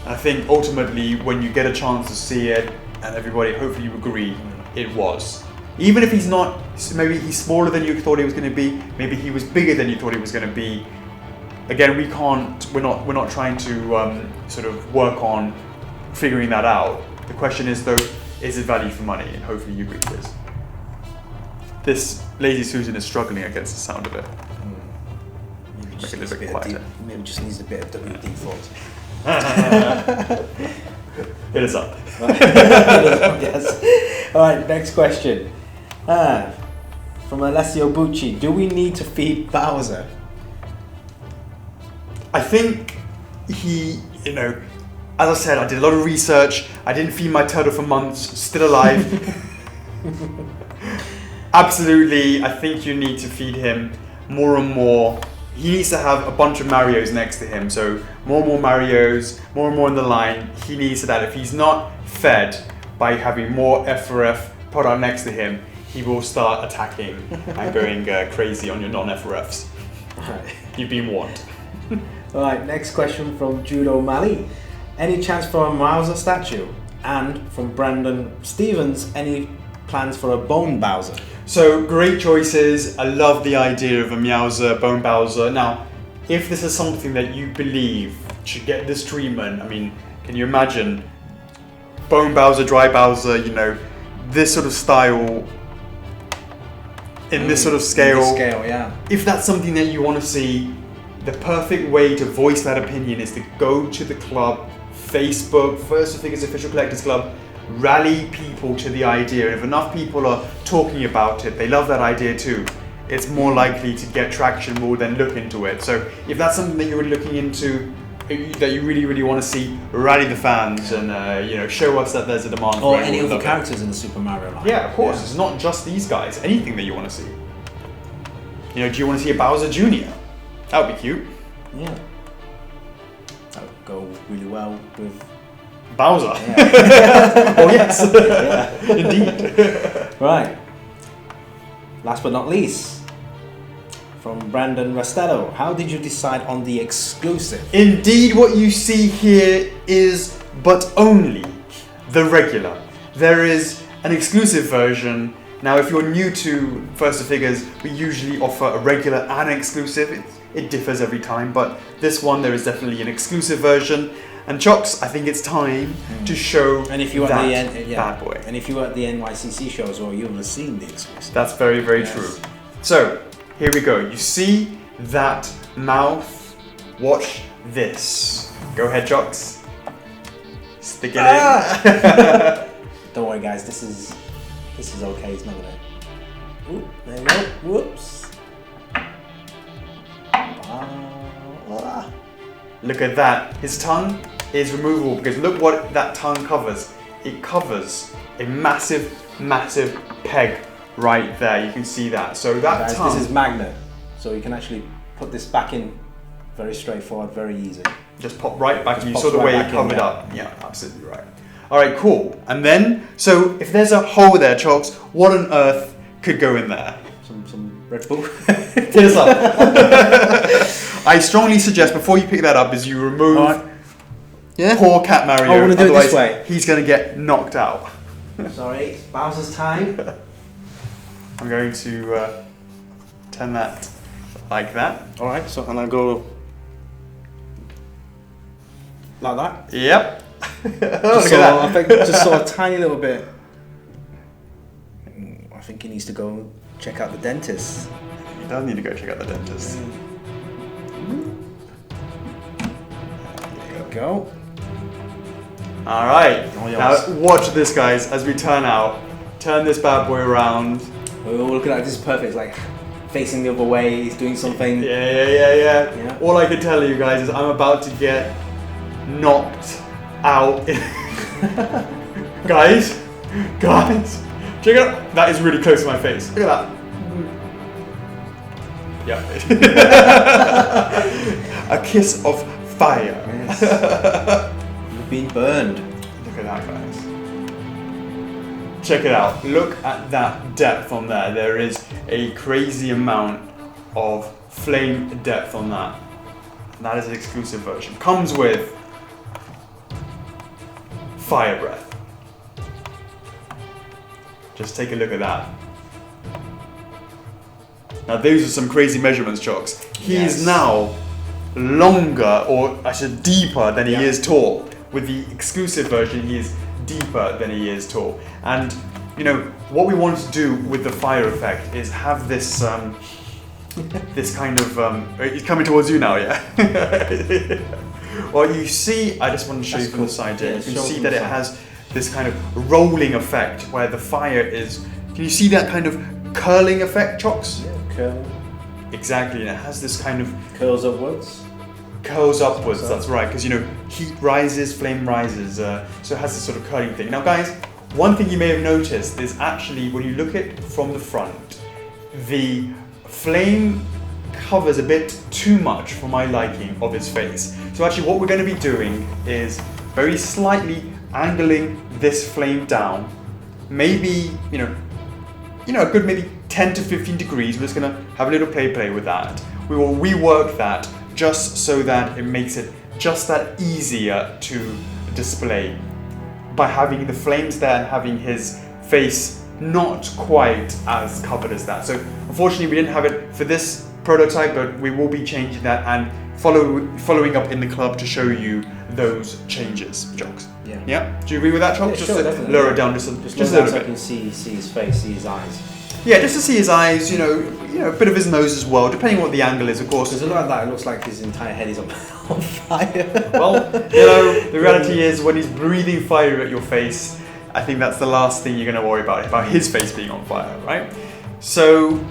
I think ultimately, when you get a chance to see it, and everybody, hopefully you agree, it was. Even if he's not, maybe he's smaller than you thought he was going to be, maybe he was bigger than you thought he was going to be. Again, we're not trying to sort of work on figuring that out. The question is though, is it value for money? And hopefully you agree it is. This Lazy Susan is struggling against the sound of it. Maybe just needs a bit of WD fault. Hit us up. Yes. Alright, next question. From Alessio Bucci. Do we need to feed Bowser? I think he, as I said, I did a lot of research. I didn't feed my turtle for months, still alive. Absolutely, I think you need to feed him more and more. He needs to have a bunch of Marios next to him, so more and more Marios, more and more in the line. He needs that. If he's not fed by having more F4F product next to him, he will start attacking and going crazy on your non-F4Fs. Right. You've been warned. Alright, next question from Judo Mali. Any chance for a Meowser statue? And from Brandon Stevens, any plans for a Bone Bowser? So, great choices. I love the idea of a Meowser, Bone Bowser. Now, if this is something that you believe should get this treatment, I mean, can you imagine Bone Bowser, Dry Bowser, this sort of style, in this sort of scale. In this scale, yeah. If that's something that you want to see, the perfect way to voice that opinion is to go to the club, Facebook, First Figures Official Collectors Club, rally people to the idea. If enough people are talking about it, they love that idea too, it's more likely to get traction, more than look into it. So if that's something that you're looking into, that you really, really want to see, rally the fans and show us that there's a demand for it. Or any other characters in the Super Mario line. Yeah, of course. Yeah. It's not just these guys. Anything that you want to see. Do you want to see a Bowser Jr.? That would be cute. Yeah. That would go really well with Bowser. Yeah. Oh yes. Yeah. Indeed. Right. Last but not least, from Brandon Rastello. How did you decide on the exclusive? Indeed, what you see here is but only the regular. There is an exclusive version. Now, if you're new to First Figures, we usually offer a regular and an exclusive. It differs every time, but this one, there is definitely an exclusive version. And Chocks, I think it's time to show and if you that bad boy. And if you were at the NYCC shows, or you would have seen the exclusive. That's very, very true. So, here we go. You see that mouth? Watch this. Go ahead, Chocks. Stick it in. Don't worry, guys. This is okay. It's not gonna. Ooh, there you go. Whoops. Look at that. His tongue is removable because look what that tongue covers. It covers a massive, massive peg right there. You can see that. So that guys, tongue. This is magnet, so you can actually put this back in. Very straightforward, very easy. Just pop right back. You saw the way it covered up. Yeah, absolutely right. All right, cool. And then, so if there's a hole there, Chalks, what on earth could go in there? Some Red Bull. Hit us up. I strongly suggest before you pick that up is you remove poor Cat Mario. I want to do it this way. He's going to get knocked out. Sorry, it's Bowser's time. I'm going to turn that like that. All right, so and I go like that. Yep. I think just saw a tiny little bit. I think he needs to go check out the dentist. He does need to go check out the dentist. There you go. All right. Oh, yes. Now watch this, guys, as we turn this bad boy around. Oh, look at that! This is perfect. It's like facing the other way. He's doing something. Yeah. All I can tell you guys is I'm about to get knocked out. guys, check it out. That is really close to my face. Look at that. Yeah. A kiss of fire. Yes. You've been burned. Look at that, guys. Check it out. Look at that depth on there. There is a crazy amount of flame depth on that. And that is an exclusive version. Comes with fire breath. Just take a look at that. Now those are some crazy measurements, Chocks. He is now longer, or I should deeper than he is tall. With the exclusive version, he is deeper than he is tall. And you know what we want to do with the fire effect is have this this kind of he's coming towards you now, yeah. Well, you see, I just want to show you from the side here. You can see that it has this kind of rolling effect where the fire is. Can you see that kind of curling effect, Chocks? Yeah, curling. Exactly, and it has this kind of curls upwards. Curls upwards, that's right, because you know, heat rises, flame rises, so it has this sort of curling thing. Now guys, one thing you may have noticed is actually when you look at it from the front, the flame covers a bit too much for my liking of his face. So actually what we're going to be doing is very slightly angling this flame down, maybe, you know, a good maybe 10 to 15 degrees. We're just going to have a little play with that. We will rework that just so that it makes it just that easier to display by having the flames there and having his face not quite as covered as that. So unfortunately we didn't have it for this prototype, but we will be changing that and following up in the club to show you those changes, Jocks. Yeah? Do you agree with that, Jocks? Yeah, just sure, to definitely. lower it down just a little so bit. I can see his face, see his eyes. Yeah, just to see his eyes, you know, a bit of his nose as well, depending on what the angle is, of course. Because a lot of that, it looks like his entire head is on fire. Well, you know, the reality is when he's breathing fire at your face, I think that's the last thing you're going to worry about his face being on fire, right? So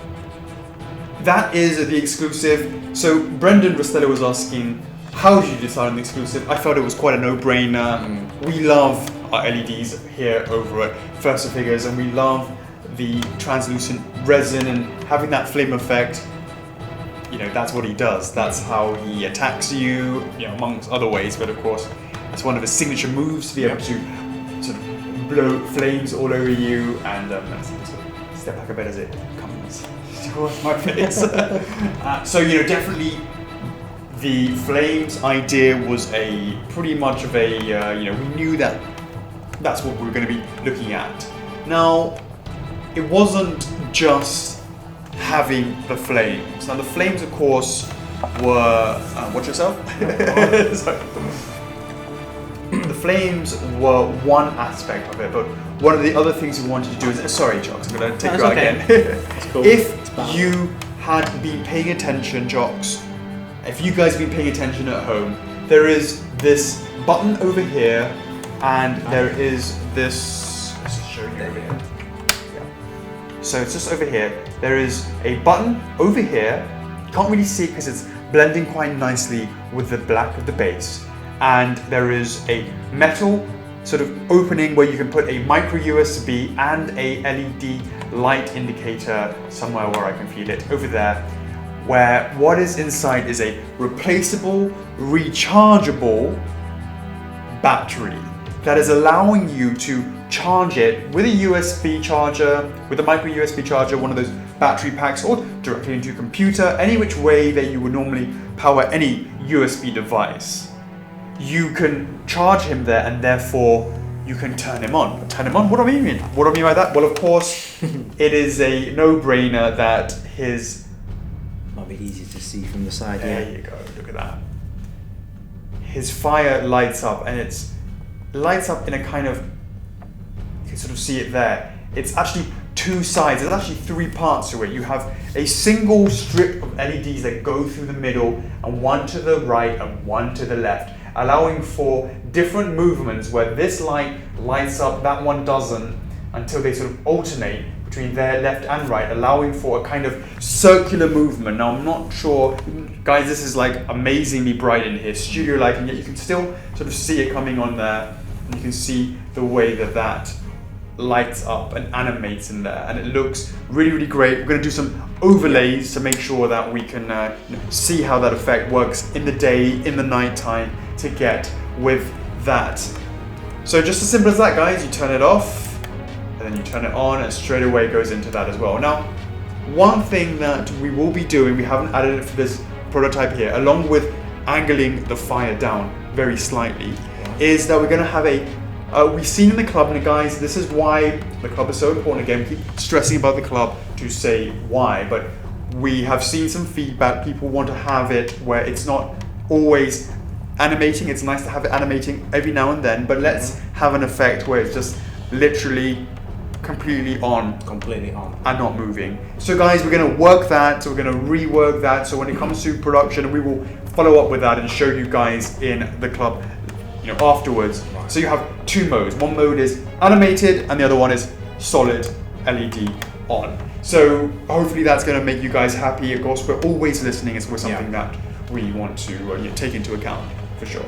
that is the exclusive. So Brendan Rostello was asking, how did you decide on the exclusive? I felt it was quite a no-brainer. We love our LEDs here over at First Figures, and we love the translucent resin and having that flame effect. You know, that's what he does. That's how he attacks you, you know, amongst other ways. But of course, it's one of his signature moves to be able to sort of blow flames all over you. And let's step back a bit as it comes towards my face. So you know, definitely the flames idea was a pretty much of a you know, we knew that that's what we were going to be looking at. Now, it wasn't just having the flames. Now the flames, of course, were watch yourself. The flames were one aspect of it, but one of the other things we wanted to do is sorry, Jocks, I'm going to take you out again. Cool. If you had been paying attention, Jocks, if you guys have been paying attention at home, there is this button over here, and there is this. Let's just show you over here. So it's just over here. There is a button over here. You can't really see it because it's blending quite nicely with the black of the base. And there is a metal sort of opening where you can put a micro USB and a LED light indicator somewhere where I can feel it over there, where what is inside is a replaceable, rechargeable battery that is allowing you to charge it with a USB charger, with a micro USB charger, one of those battery packs, or directly into your computer, any which way that you would normally power any USB device. You can charge him there, and therefore you can turn him on. Turn him on? What do I mean? What do I mean by that? Well, of course, it is a no-brainer that his be easy to see from the side. There you go. Look at that. His fire lights up, and it's lights up in a kind of, you can sort of see it there. It's actually two sides. There's actually three parts to it. You have a single strip of LEDs that go through the middle, and one to the right and one to the left, allowing for different movements where this light lights up, that one doesn't, until they sort of alternate between their left and right, allowing for a kind of circular movement. Now, I'm not sure, guys, this is like amazingly bright in here, studio lighting, yet you can still sort of see it coming on there, and you can see the way that that lights up and animates in there, and it looks really, really great. We're going to do some overlays to make sure that we can see how that effect works in the day, in the night time, to get with that. So just as simple as that, guys. You turn it off, and then you turn it on, and straight away it goes into that as well. Now, one thing that we will be doing, we haven't added it for this prototype here, along with angling the fire down very slightly, is that we're going to have a we've seen in the club, and guys, this is why the club is so important. Again, we keep stressing about the club to say why, but we have seen some feedback. People want to have it where it's not always animating. It's nice to have it animating every now and then, but let's have an effect where it's just literally completely on and not moving. So guys, we're going to work that, so we're going to rework that, so when it comes to production, we will follow up with that and show you guys in the club afterwards. So you have two modes. One mode is animated and the other one is solid LED on. So hopefully that's going to make you guys happy. Of course, we're always listening. It's something that we want to take into account for sure.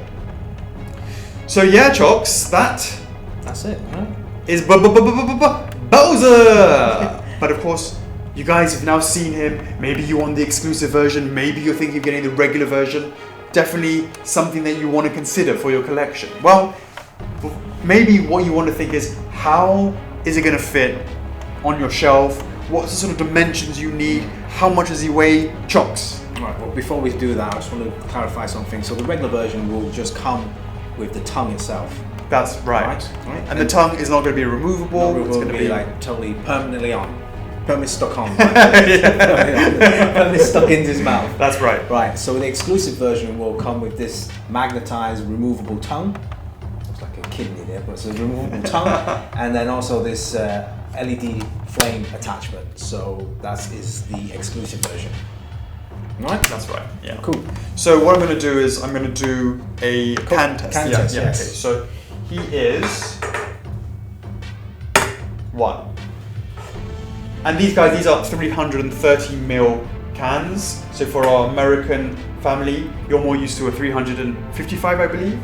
So yeah, Chocks, that's it, right? Is BOWSER. But of course, you guys have now seen him. Maybe you want the exclusive version. Maybe you're thinking of getting the regular version. Definitely something that you want to consider for your collection. Well, maybe what you want to think is, how is it going to fit on your shelf? What's the sort of dimensions you need? How much does he weigh? Chocks. Right, well, before we do that, I just want to clarify something. So the regular version will just come with the tongue itself. That's right. And the tongue is not going to be removable. It's going to be like totally permanently on. Permanently stuck on. Permanently stuck into his mouth. That's right. Right, so the exclusive version will come with this magnetized removable tongue. Looks like a kidney there, but it's a removable tongue. And then also this LED flame attachment. So that is the exclusive version. Right? That's right. Yeah. Cool. So what I'm going to do is I'm going to do a can test. Yes. Okay. So he is 1. And these guys, these are 330ml cans. So for our American family, you're more used to a 355, I believe.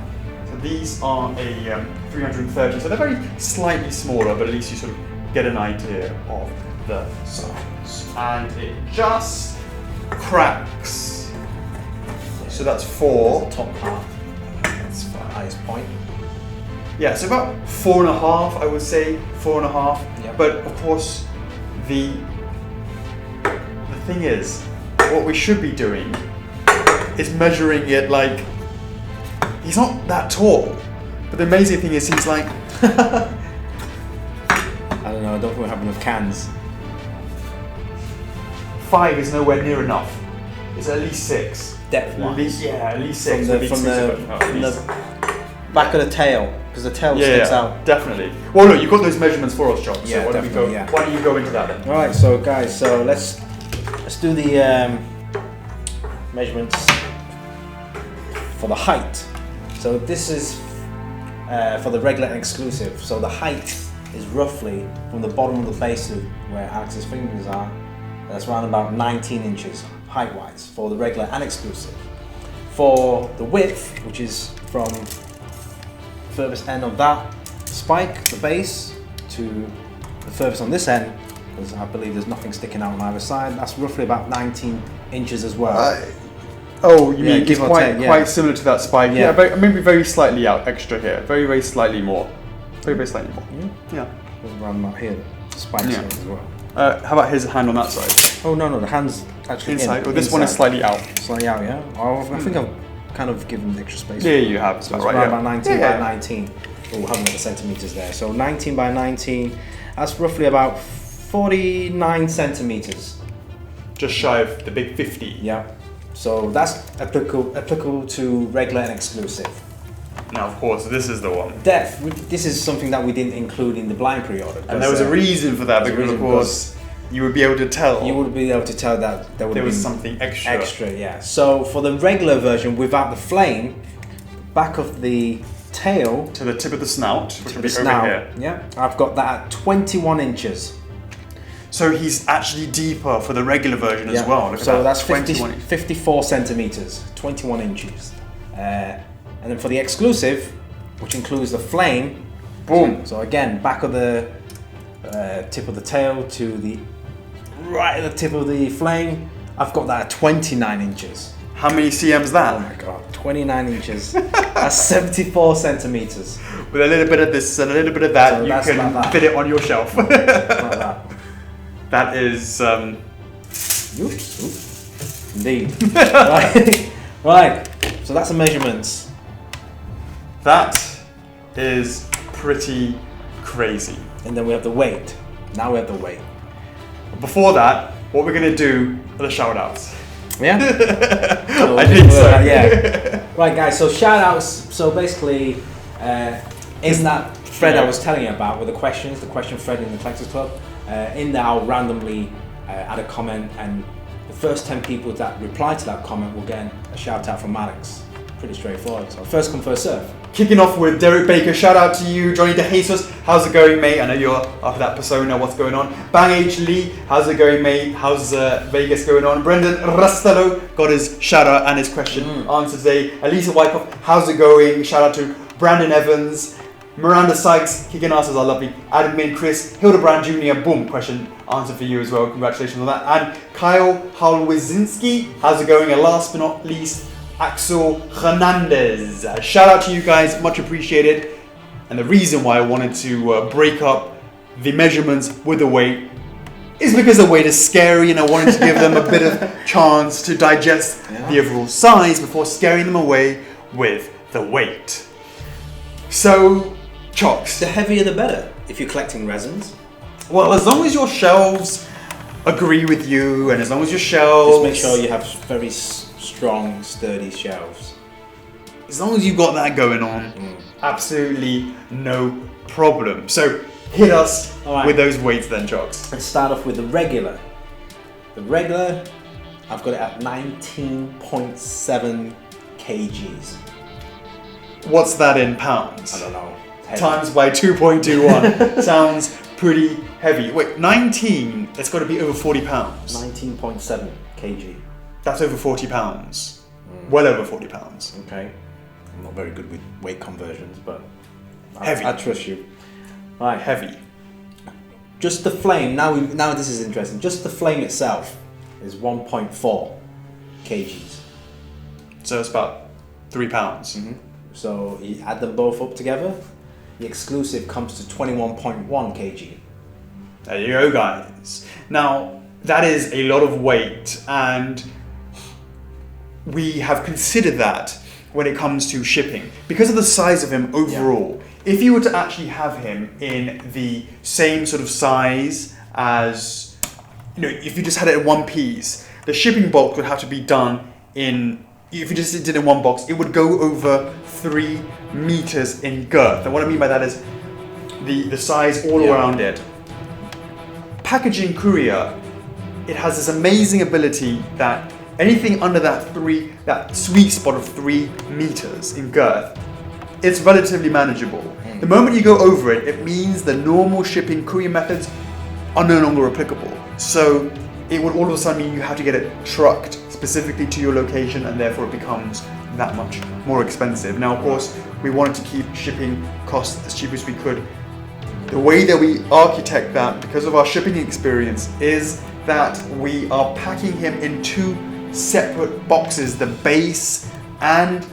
So these are a 330. So they're very slightly smaller, but at least you sort of get an idea of the size. And it just cracks. So that's 4. The top part. That's the highest point. Yeah, so about 4.5, I would say, 4.5. Yep. But of course, the thing is, what we should be doing is measuring it like, he's not that tall, but the amazing thing is he's like, I don't know, I don't think we have enough cans. 5 is nowhere near enough. It's at least 6. Depth-wise. At least 6. From the back of the tail, because the tail sticks out. Definitely. Well, look, you've got those measurements for us, John. So Yeah, why don't you go into that then? All right, so guys, let's do the measurements for the height. So this is for the regular and exclusive. So the height is roughly from the bottom of the base of where Alex's fingers are. That's around about 19 inches height-wise for the regular and exclusive. For the width, which is from furthest end of that spike, the base, to the furthest on this end, because I believe there's nothing sticking out on either side, that's roughly about 19 inches as well. You mean give it's or take, quite similar to that spike? Yeah. Maybe very slightly out extra here. Very, very slightly more. Very slightly more. Yeah. Around about here, the spikes here as well. How about his hand on that side? Oh no, the hand's actually inside. This one is slightly out. Slightly out, yeah. I think I've kind of given the extra space. Yeah, you have. So it's around about 19 by 19. Oh, we haven't got the centimeters there. So 19 by 19. That's roughly about 49 centimeters. just shy of the big 50. Yeah. So that's applicable to regular and exclusive. Now, of course, this is the one. Depth. This is something that we didn't include in the blind pre-order. And there was a reason for that, because of course you would be able to tell. You would be able to tell that there was something extra. Extra, yeah. So for the regular version without the flame, back of the tail to the tip of the snout, which would be snout, over here. Yeah, I've got that at 21 inches. So he's actually deeper for the regular version as well. Look so at that's 54 centimeters, 21 inches. And then for the exclusive, which includes the flame, boom. So again, back of the tip of the tail to the right at the tip of the flame, I've got that at 29 inches. How many cm's that? Oh my god, 29 inches. That's 74 centimeters. With a little bit of this and a little bit of that, So you that's can like that. fit it on your shelf. Like that. That is. Oops. Indeed. Right. Right. So that's the measurements. That is pretty crazy. And then we have the weight. Now we have the weight. Before that, what we're going to do are the shout-outs. Yeah? So I think so. Yeah. Right, guys, so shout-outs. So basically, in that thread I was telling you about with the questions, the question thread in the Collectors Club, in there I'll randomly add a comment, and the first 10 people that reply to that comment will get a shout-out from Alex. Pretty straightforward. So first come, first serve. Kicking off with Derek Baker, shout out to you. Johnny DeJesus, how's it going, mate? I know you're after that persona, what's going on? Bang H. Lee, how's it going, mate? How's Vegas going on? Brendan Rastello got his shout out and his question answered today. Elisa Wyckoff, how's it going? Shout out to Brandon Evans. Miranda Sykes, kicking asses are lovely. Adam Min, Chris, Hildebrand Jr., boom, question answer for you as well. Congratulations on that. And Kyle Halwazinski, how's it going? And last but not least, Axel Hernandez. Shout out to you guys, much appreciated. And the reason why I wanted to break up the measurements with the weight is because the weight is scary, and I wanted to give them a bit of chance to digest the overall size before scaring them away with the weight. So, Chocks. The heavier the better if you're collecting resins. Well, as long as your shelves agree with you, and as long as your shelves... Just make sure you have very strong, sturdy shelves. As long as you've got that going on, absolutely no problem. So hit us with those weights then, Chocks. Let's start off with the regular. The regular, I've got it at 19.7 kgs. What's that in pounds? I don't know. Times by 2.21. Sounds pretty heavy. Wait, 19, it's got to be over 40 pounds. 19.7 kg. That's over 40 pounds. Well over 40 pounds. Okay. I'm not very good with weight conversions, but heavy. I trust you. Right. Heavy. Just the flame, now this is interesting. Just the flame itself is 1.4 kgs. So it's about 3 pounds. Mm-hmm. So you add them both up together, the exclusive comes to 21.1 kg. There you go, guys. Now, that is a lot of weight, and we have considered that when it comes to shipping. Because of the size of him overall, if you were to actually have him in the same sort of size as, if you just had it in one piece, the shipping bulk would have to be done in, if you just did it in one box, it would go over 3 meters in girth. And what I mean by that is the size all around it. Packaging courier, it has this amazing ability that anything under that sweet spot of 3 meters in girth, it's relatively manageable. The moment you go over it, it means the normal shipping courier methods are no longer applicable. So it would all of a sudden mean you have to get it trucked specifically to your location, and therefore it becomes that much more expensive. Now, of course, we wanted to keep shipping costs as cheap as we could. The way that we architect that, because of our shipping experience, is that we are packing him in 2 separate boxes, the base and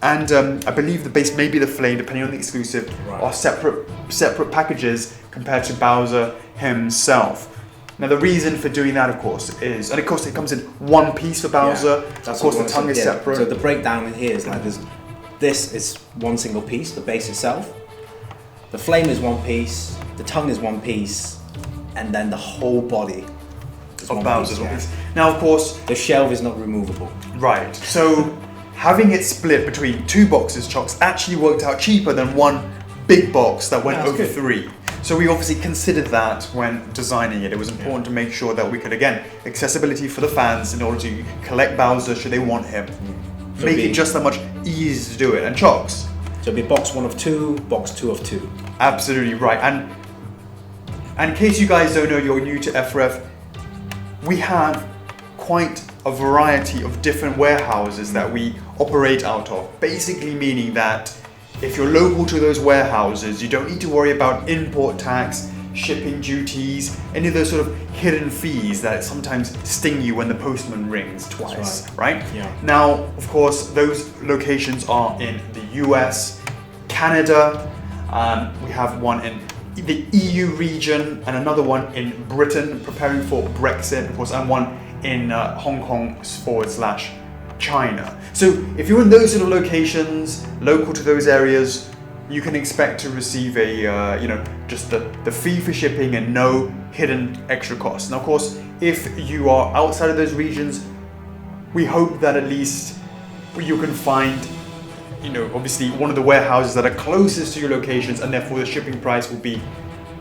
I believe the base, maybe the flame, depending on the exclusive, are separate packages compared to Bowser himself. Now, the reason for doing that, of course, is, and of course it comes in one piece for Bowser. Of course, the tongue is separate. So the breakdown in here is like this is one single piece, the base itself. The flame is one piece, the tongue is one piece, and then the whole body of BOWSER's One Piece. Now, of course, the shelf is not removable. Right. So having it split between 2 boxes, Chocks, actually worked out cheaper than one big box that went over good. 3. So we obviously considered that when designing it. It was important to make sure that we could, again, accessibility for the fans in order to collect Bowser should they want him. So Make it just that much easier to do it. And Chocks. So it'll be box 1 of 2, box 2 of 2. Absolutely right. And in case you guys don't know, you're new to F4F, we have quite a variety of different warehouses that we operate out of. Basically meaning that if you're local to those warehouses, you don't need to worry about import tax, shipping duties, any of those sort of hidden fees that sometimes sting you when the postman rings twice, right? Yeah. Now, of course, those locations are in the US, Canada, we have one in the EU region and another one in Britain, preparing for Brexit, of course, and one in Hong Kong / China. So if you're in those sort of locations, local to those areas, you can expect to receive a, just the fee for shipping and no hidden extra costs. Now, of course, if you are outside of those regions, we hope that at least you can find, obviously one of the warehouses that are closest to your locations, and therefore the shipping price will be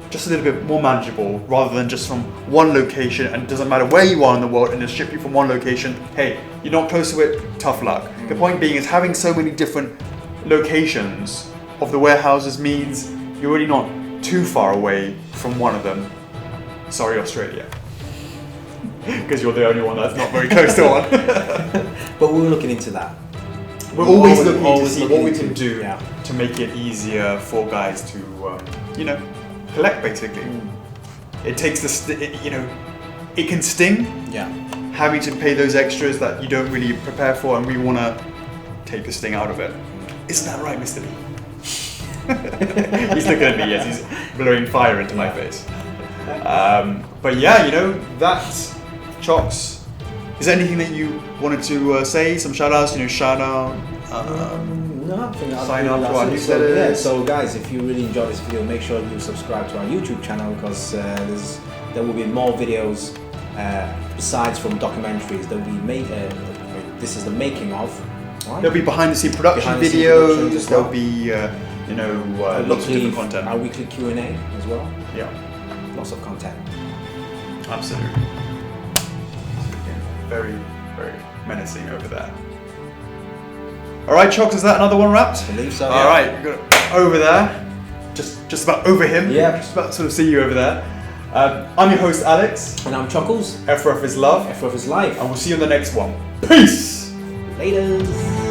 just a little bit more manageable rather than just from one location, and it doesn't matter where you are in the world and just ship you from one location. Hey, you're not close to it, tough luck. The point being is having so many different locations of the warehouses means you're really not too far away from one of them. Sorry, Australia. Because you're the only one that's not very close to one. But we're looking into that. We're always looking to see what we can do yeah. to make it easier for guys to, collect basically. It takes it can sting. Yeah. Having to pay those extras that you don't really prepare for, and we want to take the sting out of it. Isn't that right, Mr. B? He's looking at me as he's blowing fire into my face. But yeah, that's Chocks. Is there anything that you wanted to say? Some shout outs, shout out? No, I think sign up to our newsletter. newsletter. Yeah, so guys, if you really enjoyed this video, make sure you subscribe to our YouTube channel, because there will be more videos besides from documentaries that we made. This is the making of. Right? There'll be behind the scene production videos. There'll be lots of different content. Our weekly Q&A as well. Yeah, lots of content. Absolutely. Very, very menacing over there. All right, Chocks, is that another one wrapped? I believe so. All right, we've got it over there. Just about over him. Yeah. Just about to sort of see you over there. I'm your host, Alex. And I'm Chuckles. F4F is love. F4F is life. And we'll see you in the next one. Peace! Later.